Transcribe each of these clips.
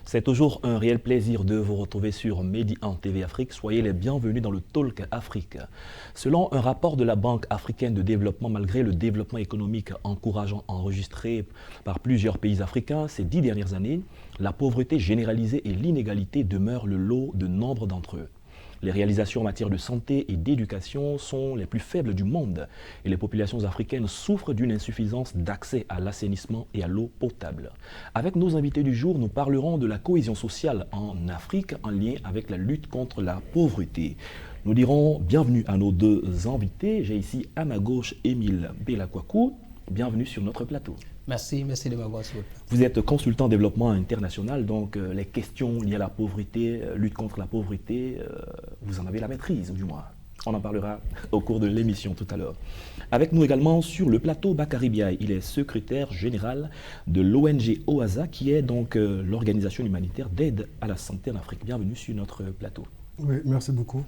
C'est toujours un réel plaisir de vous retrouver sur Medi en TV Afrique. Soyez les bienvenus dans le Talk Afrique. Selon un rapport de la Banque africaine de développement, malgré le développement économique encourageant enregistré par plusieurs pays africains ces 10 dernières années, la pauvreté généralisée et l'inégalité demeurent le lot de nombre d'entre eux. Les réalisations en matière de santé et d'éducation sont les plus faibles du monde et les populations africaines souffrent d'une insuffisance d'accès à l'assainissement et à l'eau potable. Avec nos invités du jour, nous parlerons de la cohésion sociale en Afrique en lien avec la lutte contre la pauvreté. Nous dirons bienvenue à nos deux invités. J'ai ici à ma gauche Émile Belakwaku. Bienvenue sur notre plateau. Merci de m'avoir sur le plateau. Vous êtes consultant développement international, donc les questions liées à la pauvreté, lutte contre la pauvreté, vous en avez la maîtrise, du moins. On en parlera au cours de l'émission tout à l'heure. Avec nous également sur le plateau Bakary Biaye, il est secrétaire général de l'ONG OASA, qui est donc l'organisation humanitaire d'aide à la santé en Afrique. Bienvenue sur notre plateau. Oui, merci beaucoup.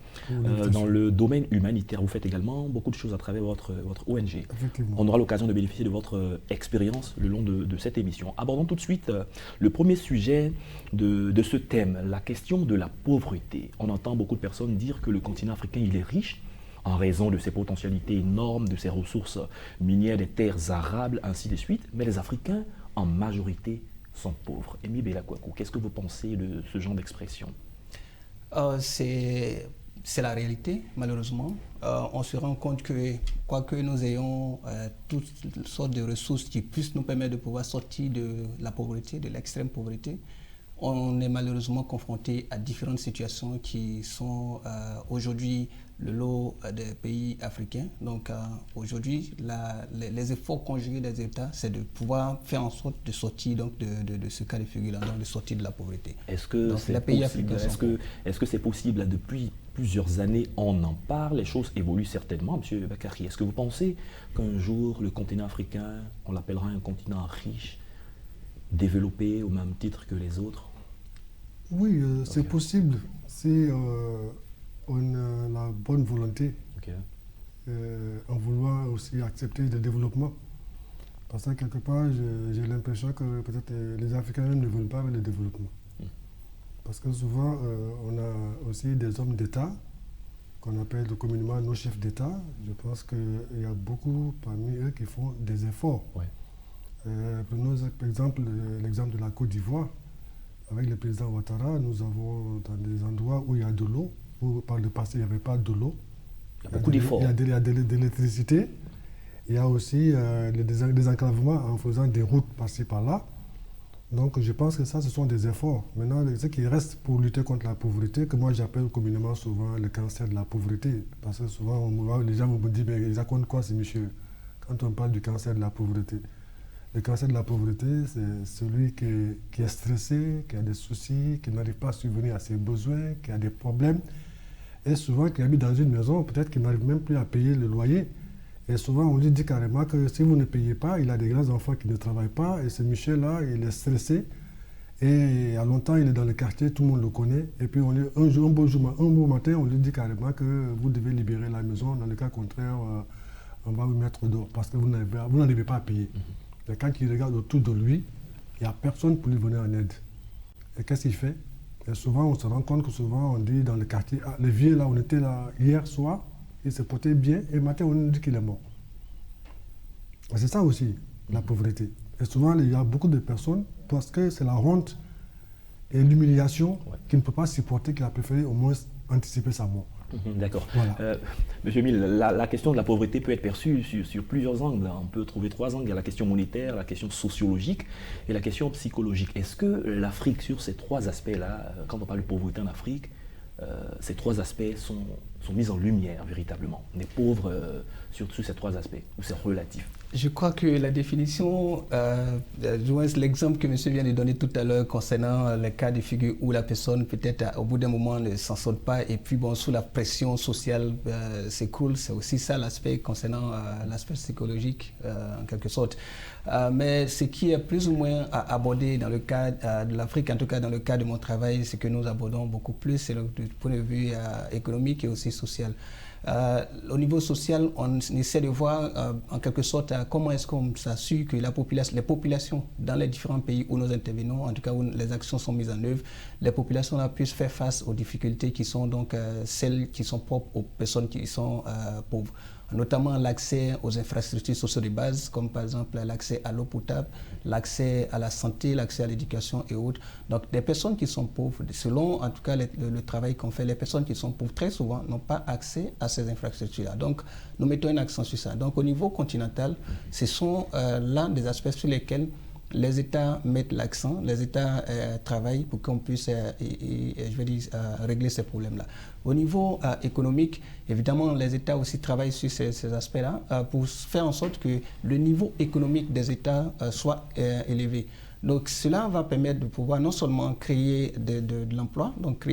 Dans le domaine humanitaire, vous faites également beaucoup de choses à travers votre ONG. Effectivement. On aura l'occasion de bénéficier de votre expérience le long de cette émission. Abordons tout de suite le premier sujet de ce thème, la question de la pauvreté. On entend beaucoup de personnes dire que le continent africain il est riche en raison de ses potentialités énormes, de ses ressources minières, des terres arables, ainsi de suite. Mais les Africains, en majorité, sont pauvres. Émile Belakwaku, qu'est-ce que vous pensez de ce genre d'expression ? C'est la réalité, malheureusement. On se rend compte que, quoique nous ayons toutes sortes de ressources qui puissent nous permettre de pouvoir sortir de la pauvreté, de l'extrême pauvreté, on est malheureusement confronté à différentes situations qui sont aujourd'hui le lot des pays africains. Donc aujourd'hui, les efforts conjugués des États, c'est de pouvoir faire en sorte de sortir donc, de ce cas de figure-là, donc de sortir de la pauvreté. Est-ce que c'est possible, depuis plusieurs années, on en parle, les choses évoluent certainement, M. Bakary. Est-ce que vous pensez qu'un jour, le continent africain, on l'appellera un continent riche, développé au même titre que les autres? Oui, c'est possible si on a la bonne volonté, en vouloir aussi accepter le développement. Parce que quelque part, j'ai l'impression que peut-être les Africains ne veulent pas le développement. Parce que souvent, on a aussi des hommes d'État, qu'on appelle communément nos chefs d'État. Je pense qu'il y a beaucoup parmi eux qui font des efforts. Ouais. Prenons par exemple l'exemple de la Côte d'Ivoire. Avec le président Ouattara, nous avons dans des endroits où il y a de l'eau, où par le passé il n'y avait pas de l'eau. Il y a beaucoup d'efforts. Il y a de l'électricité. Il y a aussi des enclavements en faisant des routes par-ci par-là. Donc je pense que ça, ce sont des efforts. Maintenant, ce qui reste pour lutter contre la pauvreté, que moi j'appelle communément souvent le cancer de la pauvreté. Parce que souvent, les gens me disent, mais ils racontent quoi ces messieurs quand on parle du cancer de la pauvreté? Le cancer de la pauvreté, c'est celui qui est stressé, qui a des soucis, qui n'arrive pas à subvenir à ses besoins, qui a des problèmes. Et souvent, qui habite dans une maison, peut-être qu'il n'arrive même plus à payer le loyer. Et souvent, on lui dit carrément que si vous ne payez pas, il a des grands-enfants qui ne travaillent pas. Et ce Michel-là, il est stressé. Et à longtemps, il est dans le quartier, tout le monde le connaît. Et puis, un beau matin, on lui dit carrément que vous devez libérer la maison. Dans le cas contraire, on va vous mettre dehors parce que vous n'arrivez pas à payer. Et quand il regarde autour de lui, il n'y a personne pour lui venir en aide. Et qu'est-ce qu'il fait? Et souvent, on se rend compte que souvent, on dit dans le quartier, le vieux là, on était là hier soir, il se portait bien, et le matin, on nous dit qu'il est mort. Et c'est ça aussi, la pauvreté. Et souvent, il y a beaucoup de personnes, parce que c'est la honte et l'humiliation qui ne peut pas supporter, qu'il a préféré au moins anticiper sa mort. D'accord. Voilà. Monsieur Mille, la question de la pauvreté peut être perçue sur plusieurs angles. On peut trouver 3 angles. Il y a la question monétaire, la question sociologique et la question psychologique. Est-ce que l'Afrique, sur ces 3 aspects-là, quand on parle de pauvreté en Afrique, ces 3 aspects sont mis en lumière véritablement? On est pauvre sur ces 3 aspects, ou c'est relatif? Je crois que la définition, l'exemple que monsieur vient de donner tout à l'heure concernant le cas de figure où la personne peut-être au bout d'un moment ne s'en sort pas et puis bon, sous la pression sociale s'écroule, c'est aussi ça l'aspect concernant l'aspect psychologique en quelque sorte. Mais ce qui est plus ou moins abordé dans le cas de l'Afrique, en tout cas dans le cas de mon travail, c'est que nous abordons beaucoup plus, c'est du point de vue économique et aussi social. Au niveau social, on essaie de voir en quelque sorte comment est-ce qu'on s'assure que les populations dans les différents pays où nous intervenons, en tout cas où les actions sont mises en œuvre, les populations là puissent faire face aux difficultés qui sont donc celles qui sont propres aux personnes qui sont pauvres, notamment l'accès aux infrastructures sociales de base, comme par exemple l'accès à l'eau potable, l'accès à la santé, l'accès à l'éducation et autres. Donc des personnes qui sont pauvres, selon en tout cas le travail qu'on fait, les personnes qui sont pauvres très souvent n'ont pas accès à ces infrastructures-là. Donc nous mettons un accent sur ça. Donc au niveau continental, ce sont l'un des aspects sur lesquels les États mettent l'accent, les États travaillent pour qu'on puisse régler ces problèmes-là. Au niveau économique, évidemment, les États aussi travaillent sur ces aspects-là pour faire en sorte que le niveau économique des États soit élevé. Donc cela va permettre de pouvoir non seulement créer de l'emploi, donc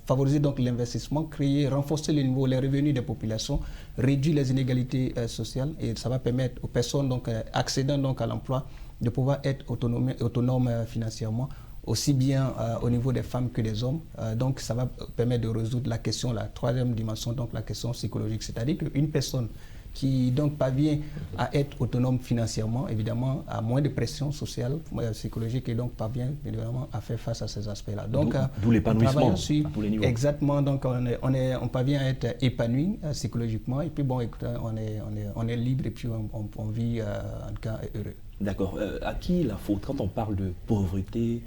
favoriser donc l'investissement, renforcer les revenus des populations, réduire les inégalités sociales, et ça va permettre aux personnes donc accédant donc à l'emploi de pouvoir être autonomes financièrement, aussi bien au niveau des femmes que des hommes. Donc ça va permettre de résoudre la question, la troisième dimension, donc la question psychologique. C'est-à-dire qu'une personne qui donc parvient à être autonome financièrement, évidemment, a moins de pression sociale, psychologique, et donc parvient évidemment à faire face à ces aspects-là. Donc, d'où l'épanouissement à tous les niveaux. Exactement, donc on parvient à être épanoui psychologiquement, et puis bon, écoutez, on est libre et puis on vit en tout cas heureux. D'accord. À qui la faute quand on parle de pauvreté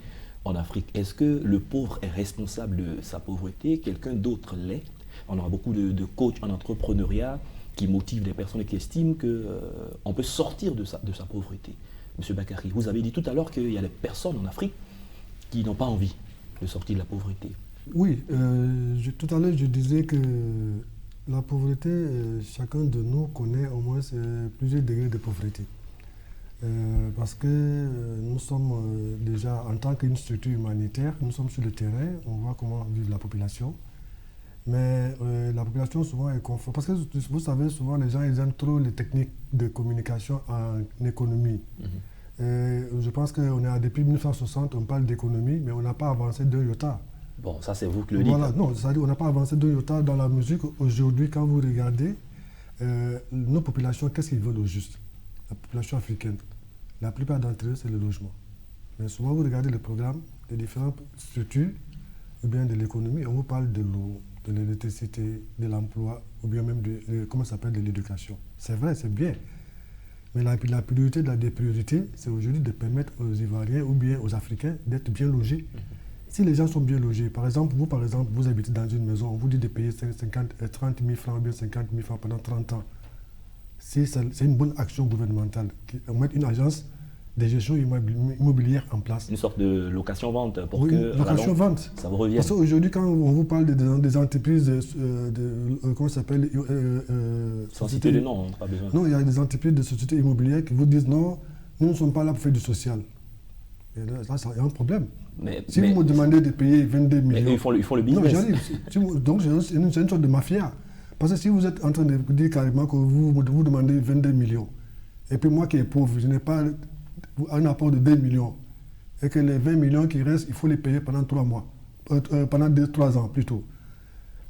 en Afrique? Est-ce que le pauvre est responsable de sa pauvreté? Quelqu'un d'autre l'est? On aura beaucoup de coachs en entrepreneuriat qui motivent les personnes et qui estiment qu'on peut sortir de sa pauvreté. Monsieur Bakary, vous avez dit tout à l'heure qu'il y a des personnes en Afrique qui n'ont pas envie de sortir de la pauvreté. Oui, tout à l'heure je disais que la pauvreté, chacun de nous connaît au moins plusieurs degrés de pauvreté. Parce que nous sommes déjà, en tant qu'une structure humanitaire, nous sommes sur le terrain, on voit comment vit la population. Mais la population souvent est confrontée, parce que vous savez, souvent les gens ils aiment trop les techniques de communication en économie. Je pense qu'on est depuis 1960, on parle d'économie, mais on n'a pas avancé d'un iota. Bon, ça c'est vous qui le dites. Voilà, non, c'est-à-dire on n'a pas avancé d'un iota dans la musique. Aujourd'hui, quand vous regardez nos populations, qu'est-ce qu'ils veulent au juste? La population africaine, la plupart d'entre eux, c'est le logement. Mais souvent, vous regardez le programme des différentes structures, ou bien de l'économie, on vous parle de l'eau, de l'électricité, de l'emploi, ou bien même de l'éducation. C'est vrai, c'est bien. Mais la priorité des priorités, c'est aujourd'hui de permettre aux Ivoiriens ou bien aux Africains d'être bien logés. Si les gens sont bien logés, par exemple, vous habitez dans une maison, on vous dit de payer 30 000 francs ou bien 50 000 francs pendant 30 ans. C'est une bonne action gouvernementale. On met une agence de gestion immobilière en place. Une sorte de location-vente pour oui, que location-vente. Ça vous revienne. Parce qu'aujourd'hui, quand on vous parle des entreprises, comment ça s'appelle sans citer les noms, on n'a pas besoin. Non, il y a des entreprises de sociétés immobilières qui vous disent non, nous ne sommes pas là pour faire du social. Et là, il y a un problème. Si vous me demandez de payer 22 millions... Mais ils font le business. Non, j'arrive. Donc, c'est une sorte de mafia. Parce que si vous êtes en train de dire carrément que vous demandez 22 millions, et puis moi qui est pauvre, je n'ai pas un apport de 2 millions, et que les 20 millions qui restent, il faut les payer pendant 3 mois, pendant 3 ans plutôt.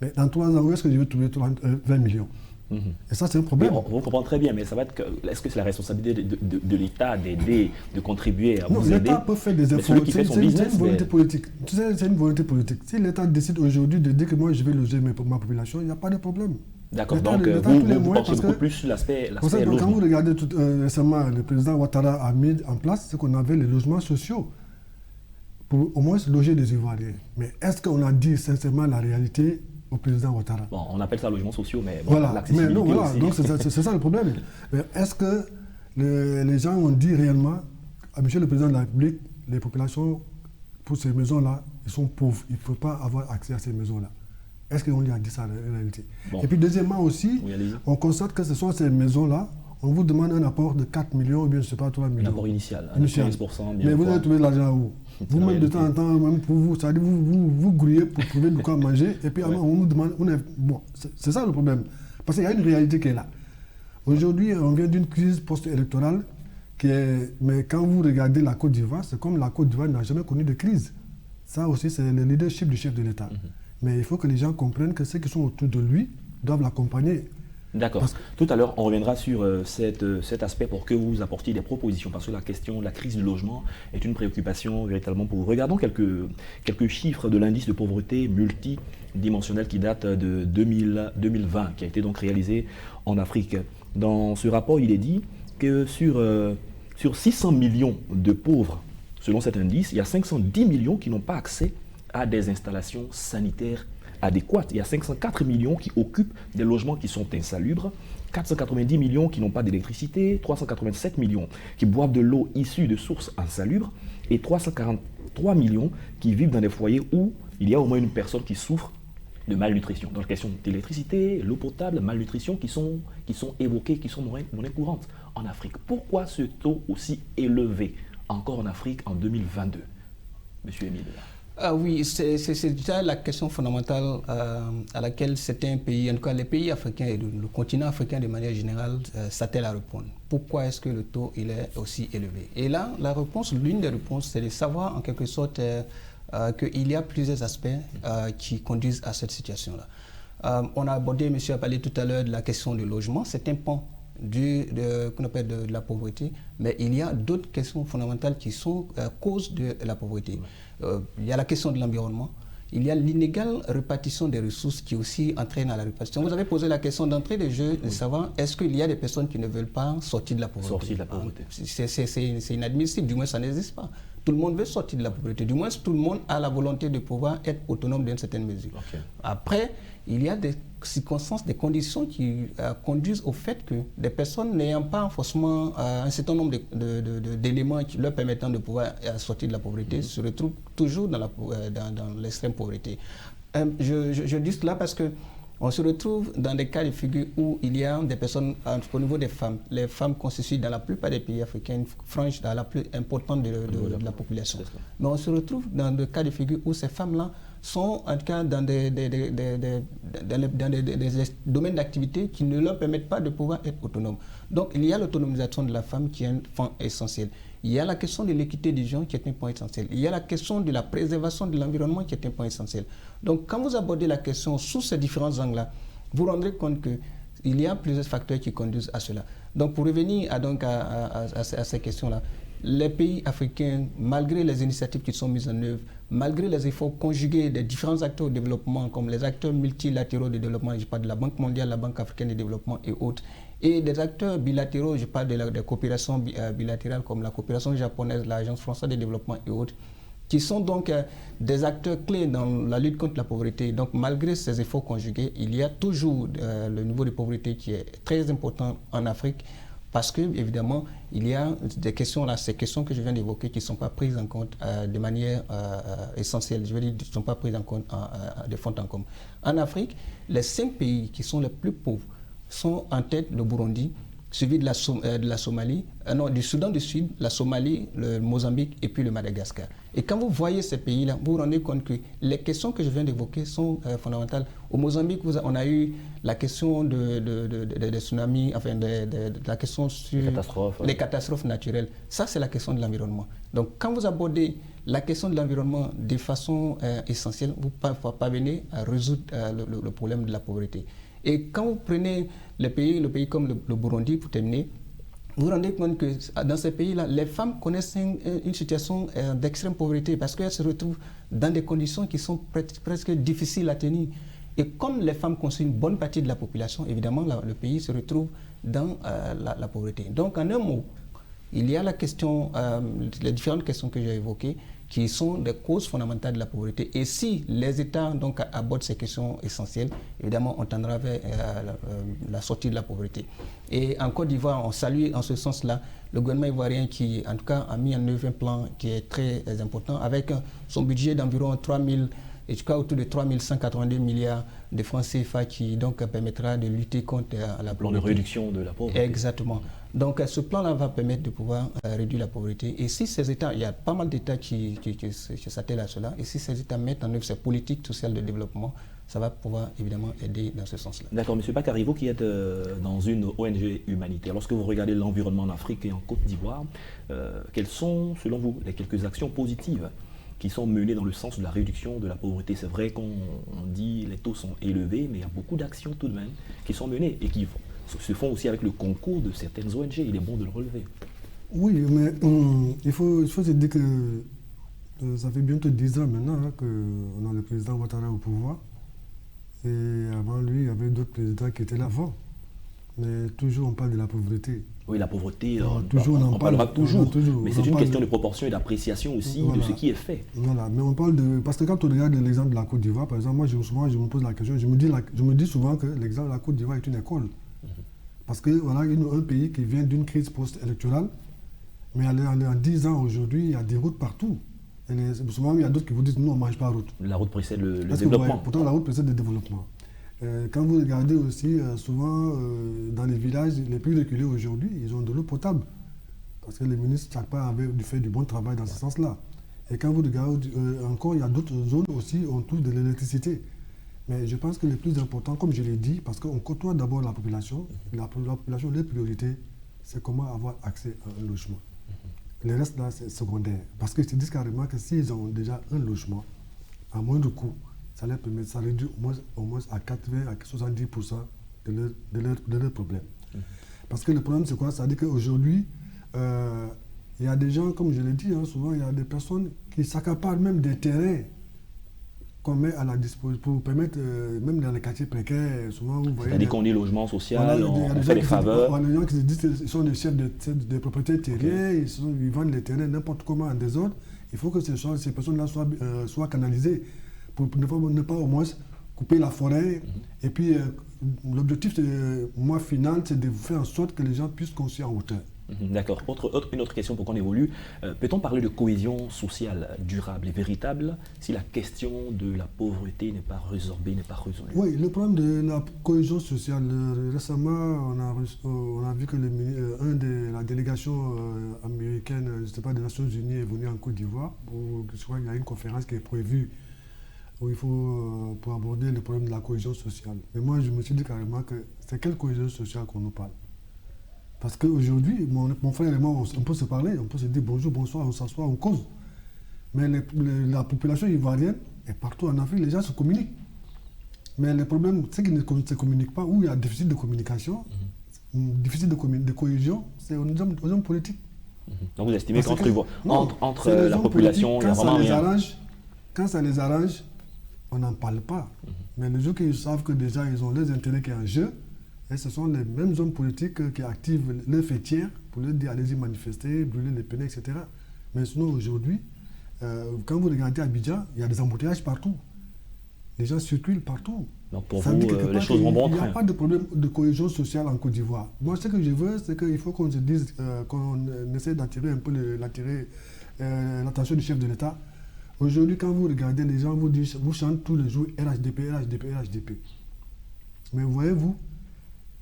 Mais dans 3 ans, où est-ce que je vais trouver 20 millions? Et ça, c'est un problème. On comprend très bien, mais ça va être est-ce que c'est la responsabilité de l'État d'aider, de contribuer à vous aider? L'État peut faire des efforts. C'est une volonté politique. Tu sais, c'est une volonté politique. Si l'État décide aujourd'hui de dire que moi, je vais loger ma population, il n'y a pas de problème. D'accord, donc vous pensez beaucoup plus sur l'aspect logement. Quand vous regardez récemment, le président Ouattara a mis en place ce qu'on avait les logements sociaux pour au moins loger des Ivoiriens. Mais est-ce qu'on a dit sincèrement la réalité au président Ouattara? Bon, on appelle ça logements sociaux, mais bon, voilà. l'accessibilité aussi. Donc c'est ça le problème. Mais est-ce que les gens ont dit réellement à monsieur le président de la République, les populations pour ces maisons-là, ils sont pauvres, il ne faut pas avoir accès à ces maisons-là? Est-ce qu'on lui a dit ça en réalité? Bon. Et puis deuxièmement aussi, on constate que ce sont ces maisons-là, On vous demande un apport de 4 millions ou bien je ne sais pas 3 millions. Un apport initial, 15%. bien. Mais vous allez trouver de l'argent où? Vous-même de temps en temps, même pour vous, c'est-à-dire vous grouillez pour trouver de quoi manger et puis on vous demande, bon, c'est ça le problème. Parce qu'il y a une réalité qui est là. Aujourd'hui, on vient d'une crise post-électorale mais quand vous regardez la Côte d'Ivoire, c'est comme la Côte d'Ivoire n'a jamais connu de crise. Ça aussi, c'est le leadership du chef de l'État. Mais il faut que les gens comprennent que ceux qui sont autour de lui doivent l'accompagner. D'accord. Tout à l'heure, on reviendra sur cet aspect pour que vous apportiez des propositions, parce que la question de la crise du logement est une préoccupation véritablement pour vous. Regardons quelques chiffres de l'indice de pauvreté multidimensionnel qui date de 2020, qui a été donc réalisé en Afrique. Dans ce rapport, il est dit que sur 600 millions de pauvres, selon cet indice, il y a 510 millions qui n'ont pas accès à des installations sanitaires adéquates. Il y a 504 millions qui occupent des logements qui sont insalubres, 490 millions qui n'ont pas d'électricité, 387 millions qui boivent de l'eau issue de sources insalubres et 343 millions qui vivent dans des foyers où il y a au moins une personne qui souffre de malnutrition. Dans la question d'électricité, l'eau potable, malnutrition qui sont évoquées, qui sont monnaie courante en Afrique. Pourquoi ce taux aussi élevé encore en Afrique en 2022, Monsieur Émile? Oui, c'est déjà la question fondamentale à laquelle certains pays, en tout cas les pays africains et le continent africain de manière générale, s'attellent à répondre. Pourquoi est-ce que le taux il est aussi élevé? Et là, l'une des réponses, c'est de savoir en quelque sorte qu'il y a plusieurs aspects qui conduisent à cette situation-là. On a abordé, monsieur a parlé tout à l'heure de la question du logement, c'est un pan qu'on appelle de la pauvreté, mais il y a d'autres questions fondamentales qui sont causes de la pauvreté. Il y a la question de l'environnement, il y a l'inégale répartition des ressources qui aussi entraîne à la répartition. Vous avez posé la question d'entrée de jeu, de savoir est-ce qu'il y a des personnes qui ne veulent pas sortir de la pauvreté. Sortir de la pauvreté. C'est inadmissible, du moins ça n'existe pas. Tout le monde veut sortir de la pauvreté, du moins tout le monde a la volonté de pouvoir être autonome dans certaines mesures. Okay. Après, il y a des circonstances, des conditions qui conduisent au fait que des personnes n'ayant pas forcément un certain nombre d'éléments qui leur permettant de pouvoir sortir de la pauvreté se retrouvent toujours dans l'extrême pauvreté. Je dis cela parce que on se retrouve dans des cas de figure où il y a des personnes, au niveau des femmes, les femmes constituent dans la plupart des pays africains une frange la plus importante de la population. Mais on se retrouve dans des cas de figure où ces femmes-là sont en tout cas dans des domaines d'activité qui ne leur permettent pas de pouvoir être autonomes. Donc il y a l'autonomisation de la femme qui est un point essentiel. Il y a la question de l'équité des gens qui est un point essentiel. Il y a la question de la préservation de l'environnement qui est un point essentiel. Donc quand vous abordez la question sous ces différents angles-là, vous vous rendrez compte qu'il y a plusieurs facteurs qui conduisent à cela. Donc pour revenir à ces questions-là, les pays africains, malgré les initiatives qui sont mises en œuvre, malgré les efforts conjugués des différents acteurs de développement, comme les acteurs multilatéraux de développement, je parle de la Banque mondiale, la Banque africaine de développement et autres, et des acteurs bilatéraux, je parle de coopérations bilatérales comme la coopération japonaise, l'Agence française de développement et autres, qui sont donc des acteurs clés dans la lutte contre la pauvreté. Donc malgré ces efforts conjugués, il y a toujours le niveau de pauvreté qui est très important en Afrique, parce que évidemment, il y a des questions là, ces questions que je viens d'évoquer qui ne sont pas prises en compte de manière essentielle. Je veux dire, qui ne sont pas prises en compte de fond en comble. En Afrique, les 5 pays qui sont les plus pauvres sont en tête le Burundi, suivi de la Somalie, du Soudan du Sud, la Somalie, le Mozambique et puis le Madagascar. Et quand vous voyez ces pays-là, vous vous rendez compte que les questions que je viens d'évoquer sont fondamentales. Au Mozambique, on a eu la question des tsunamis, enfin la question sur les catastrophes naturelles. Ça, c'est la question de l'environnement. Donc, quand vous abordez la question de l'environnement de façon essentielle, vous parvenez à résoudre le problème de la pauvreté. Et quand vous prenez les pays comme le Burundi, pour terminer, vous vous rendez compte que dans ces pays-là, les femmes connaissent une situation d'extrême pauvreté parce qu'elles se retrouvent dans des conditions qui sont presque difficiles à tenir. Et comme les femmes constituent une bonne partie de la population, évidemment, le pays se retrouve dans la pauvreté. Donc, en un mot, il y a la question, les différentes questions que j'ai évoquées, qui sont des causes fondamentales de la pauvreté. Et si les États donc, abordent ces questions essentielles, évidemment, on tendra vers la sortie de la pauvreté. Et en Côte d'Ivoire, on salue en ce sens-là le gouvernement ivoirien qui, en tout cas, a mis en œuvre un plan qui est très important, avec son budget d'environ 3 et je crois autour de 3182 milliards de francs CFA qui donc permettra de lutter contre la plan de réduction de la pauvreté. Exactement. Donc ce plan-là va permettre de pouvoir réduire la pauvreté. Et si ces États, il y a pas mal d'États qui s'attellent à cela, et si ces États mettent en œuvre ces politiques sociales de développement, ça va pouvoir évidemment aider dans ce sens-là. D'accord, M. Bakary, qui êtes dans une ONG humanitaire, lorsque vous regardez l'environnement en Afrique et en Côte d'Ivoire, quelles sont, selon vous, les quelques actions positives qui sont menées dans le sens de la réduction de la pauvreté? C'est vrai qu'on dit les taux sont élevés, mais il y a beaucoup d'actions tout de même qui sont menées et qui se font aussi avec le concours de certaines ONG. Il est bon de le relever. Oui, mais il faut se dire que ça fait bientôt 10 ans maintenant qu'on a le président Ouattara au pouvoir. Et avant lui, il y avait d'autres présidents qui étaient là avant. Mais toujours on parle de la pauvreté. Oui, la pauvreté, toujours on parlera toujours. Mais c'est une question de de proportion et d'appréciation aussi de ce qui est fait. Voilà, mais on parle de... Parce que quand on regarde l'exemple de la Côte d'Ivoire, par exemple, moi souvent je me pose la question, je me dis souvent que l'exemple de la Côte d'Ivoire est une école. Parce que voilà, un pays qui vient d'une crise post-électorale, mais en 10 ans aujourd'hui, il y a des routes partout. Et souvent, il y a d'autres qui vous disent non, on ne mange pas la route. La route précède le développement. Pourtant, la route précède le développement. Quand vous regardez aussi, souvent, dans les villages les plus reculés aujourd'hui, ils ont de l'eau potable. Parce que les ministres, chaque part, avaient fait du bon travail dans ce sens-là. Et quand vous regardez encore, il y a d'autres zones aussi où on trouve de l'électricité. Mais je pense que le plus important, comme je l'ai dit, parce qu'on côtoie d'abord la population, la population, les priorités, c'est comment avoir accès à un logement. Le reste, là, c'est secondaire. Parce qu'ils se disent carrément que s'ils ont déjà un logement, à moindre coût, ça leur permet, ça réduit au moins à 80 à 70% de leurs problèmes. Parce que le problème, c'est quoi? C'est-à-dire qu'aujourd'hui, il y a des gens, comme je l'ai dit, souvent, il y a des personnes qui s'accaparent même des terrains qu'on met à la disposition pour permettre, même dans les quartiers précaires, souvent vous voyez... C'est-à-dire qu'on dit logement social, voilà, on fait des faveurs. Il y a des gens qui se disent qu'ils sont des chefs de propriétés terriens, ils vendent les terrains n'importe comment en désordre. Il faut que ces personnes-là soient canalisées pour ne pas au moins couper la forêt. Et puis l'objectif final, c'est de faire en sorte que les gens puissent construire en hauteur. D'accord. Une autre question pour qu'on évolue. Peut-on parler de cohésion sociale durable et véritable si la question de la pauvreté n'est pas résorbée, n'est pas résolue? Oui, le problème de la cohésion sociale, récemment, on a vu que la délégation américaine, je ne sais pas, des Nations Unies est venue en Côte d'Ivoire. Je crois qu'il y a une conférence qui est prévue où il faut pour aborder le problème de la cohésion sociale. Mais moi, je me suis dit carrément que c'est quelle cohésion sociale qu'on nous parle? Parce qu'aujourd'hui, mon frère et moi, on peut se parler, on peut se dire bonjour, bonsoir, on s'assoit, on cause. Mais la population ivoirienne, et partout en Afrique, les gens se communiquent. Mais le problème, c'est qu'ils ne se communiquent pas, où il y a déficit de communication, déficit de cohésion, c'est aux hommes politiques. Donc vous estimez qu'entre la population, il y a vraiment rien. Quand ça les arrange, on n'en parle pas. Mais les gens qui savent que déjà ils ont leurs intérêts qui sont en jeu, et ce sont les mêmes hommes politiques qui activent leurs fêtières pour leur dire allez-y manifester, brûler les pneus, etc. Mais sinon aujourd'hui, quand vous regardez Abidjan, il y a des embouteillages partout. Les gens circulent partout. Donc pour vous, les choses vont bon train. Il n'y a pas de problème de cohésion sociale en Côte d'Ivoire. Moi, ce que je veux, c'est qu'il faut qu'on se dise, qu'on essaie d'attirer un peu l'attention du chef de l'État. Aujourd'hui, quand vous regardez, les gens vous chantent tous les jours RHDP, RHDP, RHDP. Mais voyez-vous,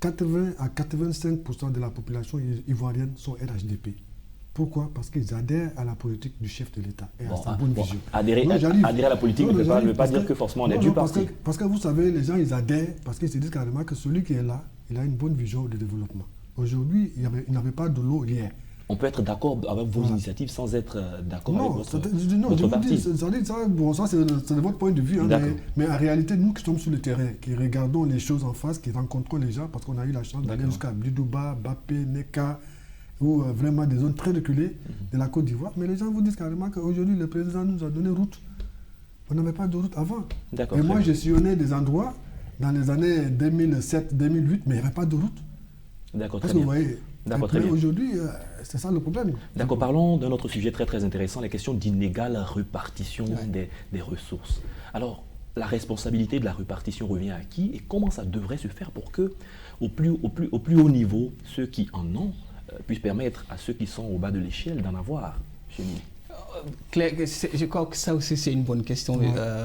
80 à 85% de la population ivoirienne sont RHDP. Pourquoi? Parce qu'ils adhèrent à la politique du chef de l'État et à sa bonne vision. Adhérer à la politique ne veut pas dire que forcément on est du parti. Parce que vous savez, les gens ils adhèrent parce qu'ils se disent carrément que celui qui est là, il a une bonne vision de développement. Aujourd'hui, il n'y avait pas de l'eau hier. On peut être d'accord avec vos initiatives sans être d'accord avec votre parti. Ça c'est de votre point de vue. Mais en réalité, nous qui sommes sur le terrain, qui regardons les choses en face, qui rencontrons les gens, parce qu'on a eu la chance d'aller jusqu'à Bidouba, Bapé, Neka, ou vraiment des zones très reculées de la Côte d'Ivoire. Mais les gens vous disent carrément qu'aujourd'hui, le président nous a donné route. On n'avait pas de route avant. Et moi, j'ai sillonné des endroits dans les années 2007, 2008, mais il n'y avait pas de route. D'accord, très bien. Vous voyez, mais aujourd'hui, c'est ça le problème. D'accord, parlons d'un autre sujet très très intéressant, la question d'inégale répartition des ressources. Alors, la responsabilité de la répartition revient à qui et comment ça devrait se faire pour que, au plus haut niveau, ceux qui en ont puissent permettre à ceux qui sont au bas de l'échelle d'en avoir chez nous? Claire, je crois que ça aussi c'est une bonne question,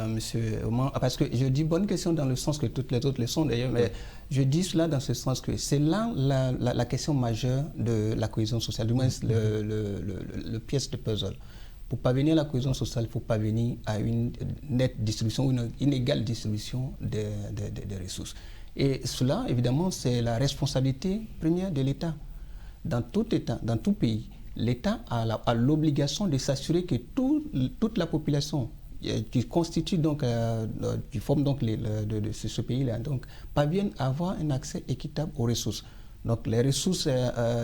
monsieur Oman, parce que je dis bonne question dans le sens que toutes les autres le sont d'ailleurs, mais je dis cela dans ce sens que c'est là la question majeure de la cohésion sociale, du moins le pièce de puzzle. Pour parvenir à la cohésion sociale, il faut parvenir à une nette distribution, une inégale distribution des ressources. Et cela, évidemment, c'est la responsabilité première de l'État. Dans tout État, dans tout pays, l'État a l'obligation de s'assurer que toute la population qui constitue donc, qui forme donc ce pays-là, donc parvienne à avoir un accès équitable aux ressources. Donc les ressources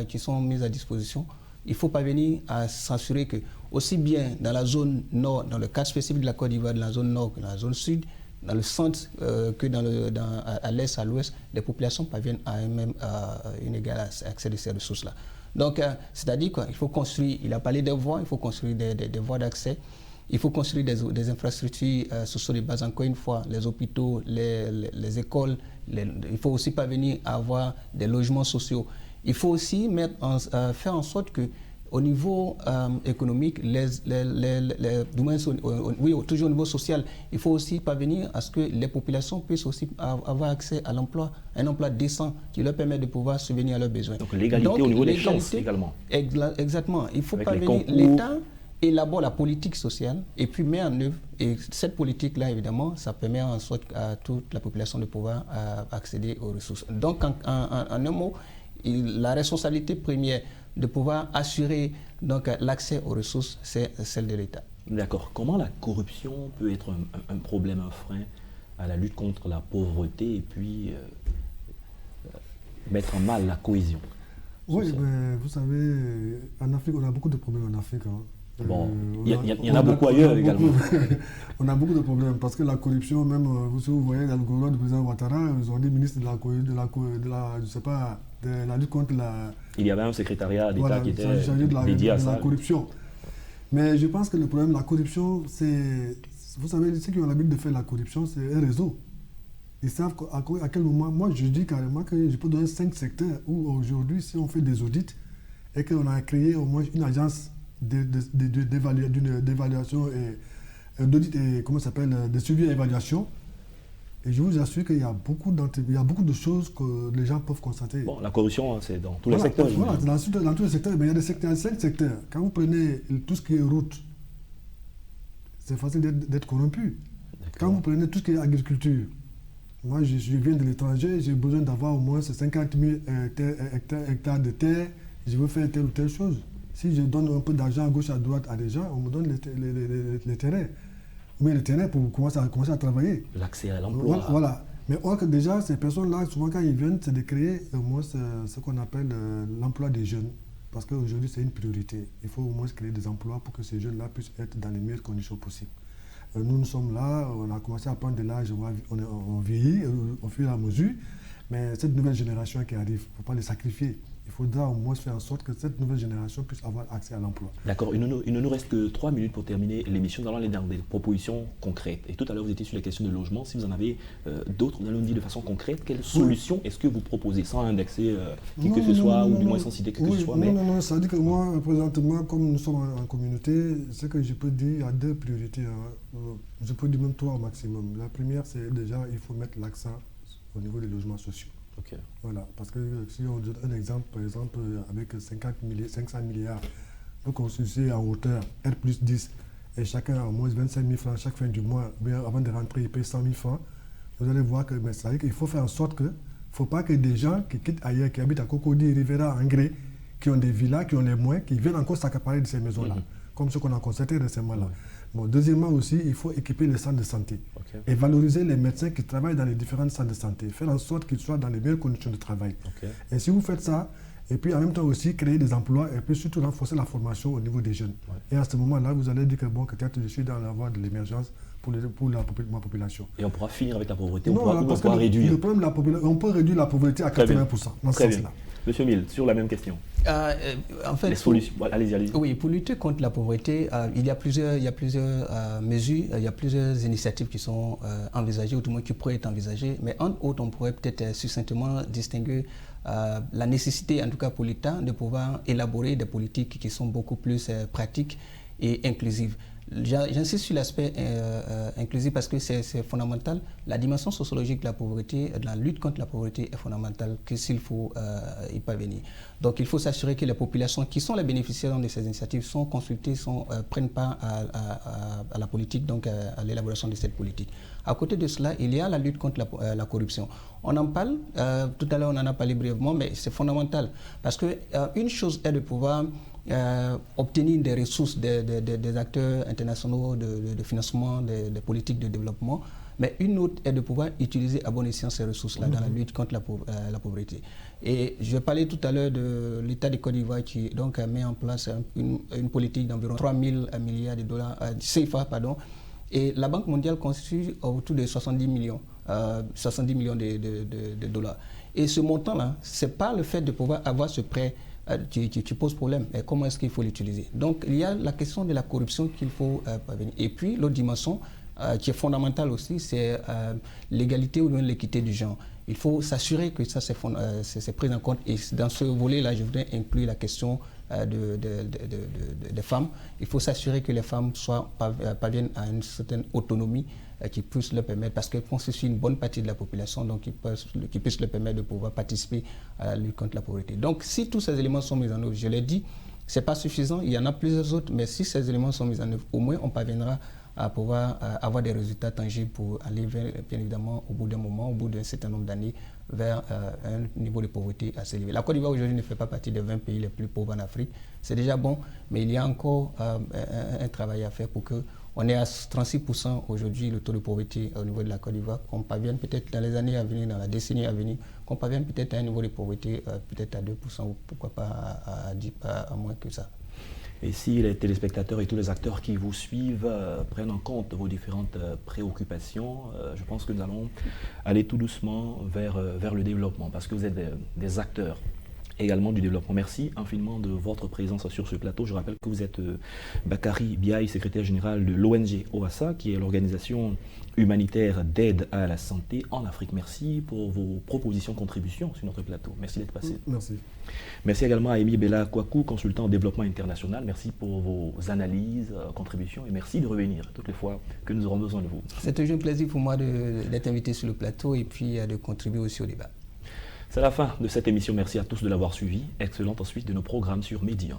qui sont mises à disposition, il faut parvenir à s'assurer que aussi bien dans la zone nord, dans le cas spécifique de la Côte d'Ivoire, dans la zone nord que dans la zone sud, dans le centre que à l'est, à l'ouest, les populations parviennent à eux-mêmes un égal accès à ces ressources-là. Donc, c'est-à-dire quoi? Il faut construire, il a parlé des voies, il faut construire des voies d'accès, il faut construire des infrastructures sociales de base, encore une fois, les hôpitaux, les écoles, il faut aussi parvenir à avoir des logements sociaux. Il faut aussi faire en sorte que au niveau économique, toujours au niveau social, il faut aussi parvenir à ce que les populations puissent aussi avoir accès à l'emploi, un emploi décent qui leur permet de pouvoir subvenir à leurs besoins. Donc l'égalité au niveau des chances également. Exactement. Il faut parvenir, l'État élabore la politique sociale et puis met en œuvre, et cette politique-là, évidemment, ça permet en sorte à toute la population de pouvoir accéder aux ressources. Donc, en un mot, la responsabilité première de pouvoir assurer l'accès aux ressources, c'est celle de l'État. D'accord. Comment la corruption peut être un problème, un frein à la lutte contre la pauvreté et puis mettre en mal la cohésion? Oui, mais vous savez, en Afrique, on a beaucoup de problèmes en Afrique. Hein. Bon, il y en a beaucoup ailleurs également. On a beaucoup de problèmes parce que la corruption, même vous voyez dans le gouvernement du président Ouattara, ils ont dit ministre de la lutte contre la... Il y avait un secrétariat d'État qui était dédié à la corruption. Mais je pense que le problème de la corruption, c'est... Vous savez, ceux qui ont l'habitude de faire la corruption, c'est un réseau. Ils savent à quel moment... Moi, je dis carrément que je peux donner 5 secteurs où aujourd'hui, si on fait des audits et qu'on a créé au moins une agence d'évaluation et d'audit et comment ça s'appelle, de suivi et évaluation. Et je vous assure qu'il y a beaucoup de choses que les gens peuvent constater. Bon, la corruption, c'est dans tous les secteurs. Voilà, dans tous les secteurs, mais il y a des secteurs, 5 secteurs. Quand vous prenez tout ce qui est route, c'est facile d'être corrompu. Quand vous prenez tout ce qui est agriculture, moi je viens de l'étranger, j'ai besoin d'avoir au moins 50 000 hectares de terre, je veux faire telle ou telle chose. Si je donne un peu d'argent à gauche, à droite à des gens, on me donne les terrains. Mais les terrains pour commencer à travailler. L'accès à l'emploi. Voilà. Mais or que déjà, ces personnes-là, souvent quand ils viennent, c'est de créer au moins ce qu'on appelle l'emploi des jeunes. Parce qu'aujourd'hui, c'est une priorité. Il faut au moins créer des emplois pour que ces jeunes-là puissent être dans les meilleures conditions possibles. Nous sommes là, on a commencé à prendre de l'âge, on vieillit au fur et à mesure. Mais cette nouvelle génération qui arrive, il ne faut pas les sacrifier. Il faudra au moins faire en sorte que cette nouvelle génération puisse avoir accès à l'emploi. D'accord. Il ne nous reste que 3 minutes pour terminer l'émission. Nous allons aller dans des propositions concrètes. Et tout à l'heure, vous étiez sur les questions de logement. Si vous en avez d'autres, vous allez nous dire de façon concrète quelles solutions est-ce que vous proposez, sans indexer qui que ce soit, ou du moins sans citer que ce soit. Non, ça veut dire que moi, présentement, comme nous sommes en communauté, ce que je peux dire, il y a 2 priorités. Hein. Je peux dire même 3 au maximum. La première, c'est déjà, il faut mettre l'accent au niveau des logements sociaux. Okay. Voilà, parce que si on donne un exemple, par exemple, avec 500 milliards, vous construisez en hauteur R+10 et chacun a au moins 25 000 francs chaque fin du mois, bien avant de rentrer, il paye 100 000 francs. Vous allez voir que ça veut dire qu'il faut faire en sorte que, il ne faut pas que des gens qui quittent ailleurs, qui habitent à Cocody, Rivera, Angré, qui ont des villas, qui ont les moyens, qui viennent encore s'accaparer de ces maisons-là, comme ce qu'on a constaté récemment là. Bon, deuxièmement aussi, il faut équiper les centres de santé et valoriser les médecins qui travaillent dans les différents centres de santé, faire en sorte qu'ils soient dans les meilleures conditions de travail. Et si vous faites ça, et puis en même temps aussi créer des emplois et puis surtout renforcer la formation au niveau des jeunes. Et à ce moment-là, vous allez dire que bon, peut-être je suis dans la voie de l'émergence pour ma population. Et on pourra finir avec la pauvreté, on pourra réduire. Le problème de la pauvreté, on peut réduire la pauvreté à 80% dans ce sens-là. Monsieur Mille, sur la même question. En fait, les solutions. Allez-y. Oui, pour lutter contre la pauvreté, il y a plusieurs mesures, il y a plusieurs initiatives qui sont envisagées, ou du moins qui pourraient être envisagées. Mais entre autres, on pourrait peut-être succinctement distinguer la nécessité, en tout cas pour l'État, de pouvoir élaborer des politiques qui sont beaucoup plus pratiques et inclusive. J'insiste sur l'aspect inclusif parce que c'est fondamental. La dimension sociologique de la pauvreté, de la lutte contre la pauvreté est fondamentale, que s'il faut y parvenir. Donc il faut s'assurer que les populations qui sont les bénéficiaires de ces initiatives sont consultées, prennent part à la politique, donc à l'élaboration de cette politique. À côté de cela, il y a la lutte contre la corruption. On en parle, tout à l'heure on en a parlé brièvement, mais c'est fondamental parce qu'une chose est de pouvoir obtenir des ressources des acteurs internationaux de financement, des politiques de développement, mais une autre est de pouvoir utiliser à bon escient ces ressources-là dans la lutte contre la pauvreté. Et je parlais tout à l'heure de l'État de Côte d'Ivoire qui donc a mis en place une politique d'environ 3 000 milliards de dollars, CFA, pardon, et la Banque mondiale constitue autour de 70 millions de dollars. Et ce montant-là, ce n'est pas le fait de pouvoir avoir ce prêt qui pose problème. Et comment est-ce qu'il faut l'utiliser? Donc, il y a la question de la corruption qu'il faut parvenir. Et puis, l'autre dimension qui est fondamentale aussi, c'est l'égalité ou l'équité du genre. Il faut s'assurer que ça, c'est pris en compte. Et dans ce volet-là, je voudrais inclure la question des femmes. Il faut s'assurer que les femmes parviennent à une certaine autonomie qui puisse leur permettre, parce qu'elles constituent une bonne partie de la population, donc qui puisse leur permettre de pouvoir participer à la lutte contre la pauvreté. Donc si tous ces éléments sont mis en œuvre, je l'ai dit, ce n'est pas suffisant, il y en a plusieurs autres, mais si ces éléments sont mis en œuvre, au moins on parviendra à pouvoir avoir des résultats tangibles pour aller vers, bien évidemment, au bout d'un moment, au bout d'un certain nombre d'années, vers un niveau de pauvreté assez élevé. La Côte d'Ivoire aujourd'hui ne fait pas partie des 20 pays les plus pauvres en Afrique. C'est déjà bon, mais il y a encore un travail à faire pour que on est à 36% aujourd'hui le taux de pauvreté au niveau de la Côte d'Ivoire, qu'on parvienne peut-être dans les années à venir, dans la décennie à venir, qu'on parvienne peut-être à un niveau de pauvreté peut-être à 2% ou pourquoi pas à 10, à moins que ça. Et si les téléspectateurs et tous les acteurs qui vous suivent prennent en compte vos différentes préoccupations, je pense que nous allons aller tout doucement vers le développement, parce que vous êtes des acteurs également du développement. Merci infiniment de votre présence sur ce plateau. Je rappelle que vous êtes Bakary Biaye, secrétaire général de l'ONG OASA, qui est l'organisation humanitaire d'aide à la santé en Afrique. Merci pour vos propositions, contributions sur notre plateau. Merci d'être passé. Merci. Merci également à Amy Bella Kwaku, consultant en développement international. Merci pour vos analyses, contributions, et merci de revenir toutes les fois que nous aurons besoin de vous. C'est toujours un plaisir pour moi d'être invité sur le plateau et puis de contribuer aussi au débat. C'est la fin de cette émission. Merci à tous de l'avoir suivi. Excellente suite de nos programmes sur Média.